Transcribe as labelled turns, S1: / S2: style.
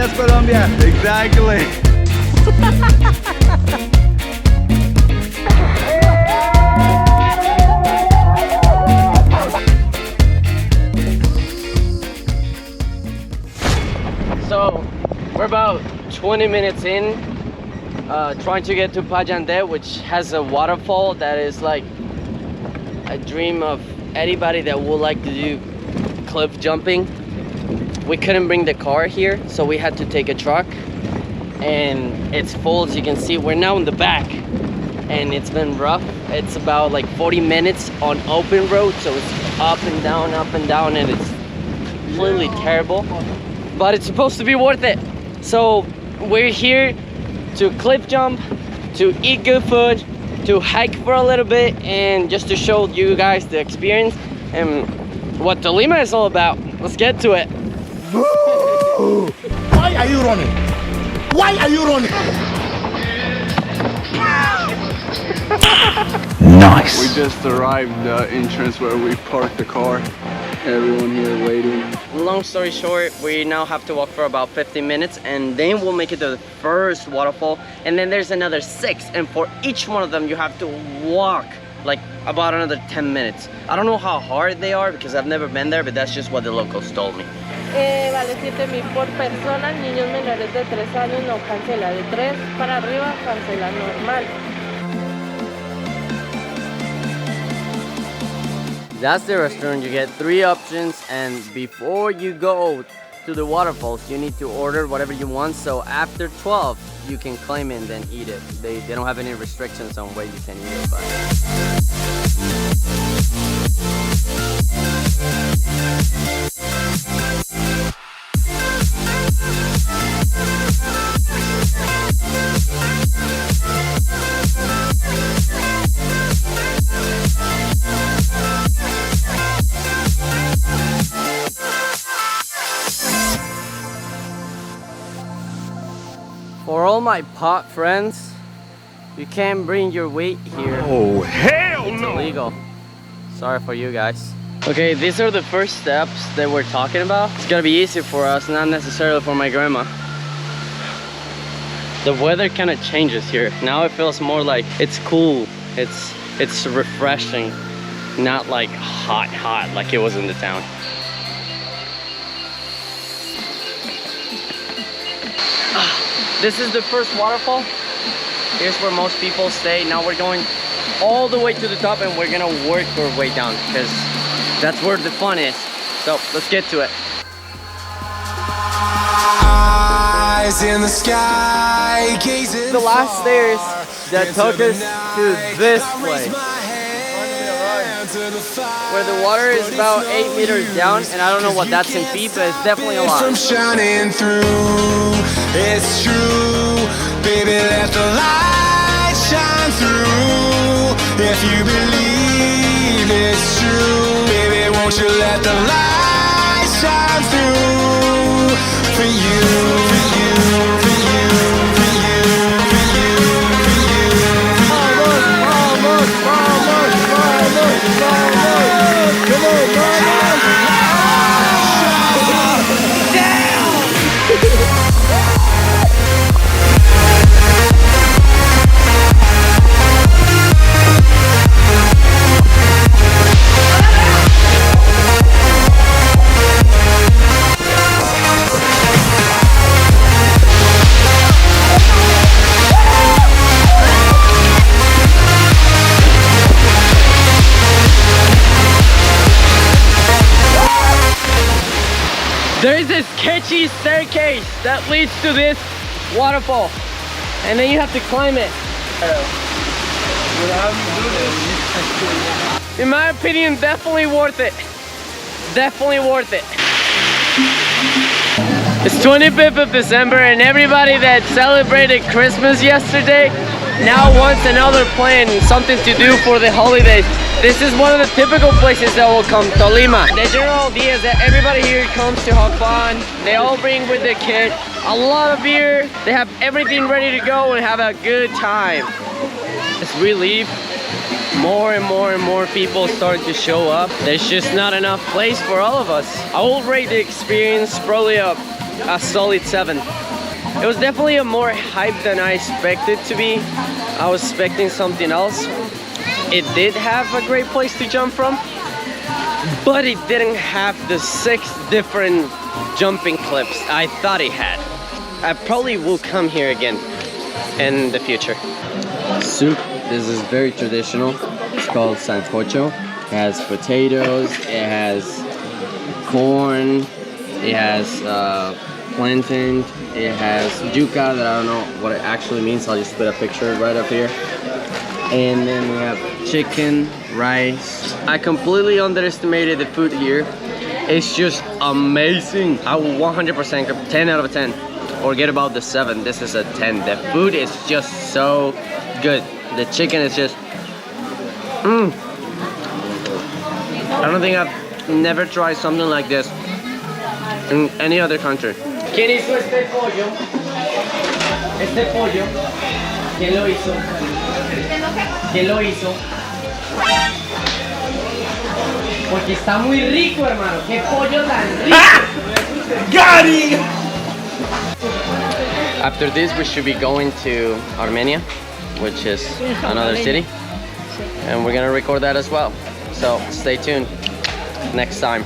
S1: Gracias, Colombia. Exactly.
S2: So we're about 20 minutes in, trying to get to Payande, which has a waterfall that is like a dream of anybody that would like to do cliff jumping. We couldn't bring the car here, so we had to take a truck, and it's full. As you can see, we're now in the back, and it's been rough. It's about like 40 minutes on open road, so it's up and down, and it's completely terrible. But it's supposed to be worth it. So we're here to cliff jump, to eat good food, to hike for a little bit, and just to show you guys the experience and what Tolima is all about. Let's get to it.
S3: Why are you running? Why are you running?
S1: Nice. We just arrived at the entrance where we parked the car. Everyone here waiting.
S2: Long story short, we now have to walk for about 15 minutes, and then we'll make it to the first waterfall, and then there's another 6, and for each one of them you have to walk like about another 10 minutes. I don't know how hard they are because I've never been there, but that's just what the locals told me.
S4: Vale 7,000 por persona, niños menores de 3 años no cancela, de 3 para arriba cancela normal.
S2: That's the restaurant. You get 3 options, and before you go to the waterfalls you need to order whatever you want, so after 12 you can claim it and then eat it. They don't have any restrictions on where you can eat it, but for all my pot friends, you can't bring your weight here.
S3: Oh, hell
S2: It's
S3: no!
S2: illegal. Sorry for you guys. Okay, these are the first steps that we're talking about. It's gonna be easy for us, not necessarily for my grandma. The weather kind of changes here. Now it feels more like it's cool. It's refreshing, not like hot like it was in the town. This is the first waterfall. Here's where most people stay. Now we're going all the way to the top, and we're gonna work our way down because that's where the fun is. So let's get to it.
S5: Eyes in the sky, gazing
S2: The last stairs that took us to this place, where the water is about 8 meters down, and I don't know what that's in feet, but it's definitely a lot.
S5: from shining through. It's true, baby, let the light shine through. If you believe it's true, baby, won't you let the light shine through for you, for you, for you, for you, for you, for you. Almost. Come on,
S2: There is a sketchy staircase that leads to this waterfall, and then you have to climb it. In my opinion, definitely worth it. Definitely worth it. It's 25th of December, and everybody that celebrated Christmas yesterday now wants another plan, something to do for the holidays. This is one of the typical places that will come, Tolima. The general idea is that everybody here comes to have fun. They all bring with their kid a lot of beer. They have everything ready to go and have a good time. As we leave, more and more people start to show up. There's just not enough place for all of us. I will rate the experience probably a a solid 7. It was definitely a more hype than I expected to be. I was expecting something else. It did have a great place to jump from, but it didn't have the 6 different jumping clips I thought it had. I probably will come here again in the future. Soup, this is very traditional. It's called sancocho. It has potatoes, it has corn, it has plantain, it has yuca that I don't know what it actually means. I'll just put a picture right up here. And then we have chicken, rice. I completely underestimated the food here. It's just amazing. I will 100% 10 out of 10. Forget about the 7, this is a 10. The food is just so good. The chicken is just, I don't think I've never tried something like this in any other country. ¿Quién hizo este pollo? Este pollo. ¿Quién lo hizo? ¿Quién lo hizo? Porque está muy rico, hermano. ¡Qué pollo tan rico!
S3: Got it!
S2: After this, we should be going to Armenia, which is another city, and we're gonna record that as well. So stay tuned next time.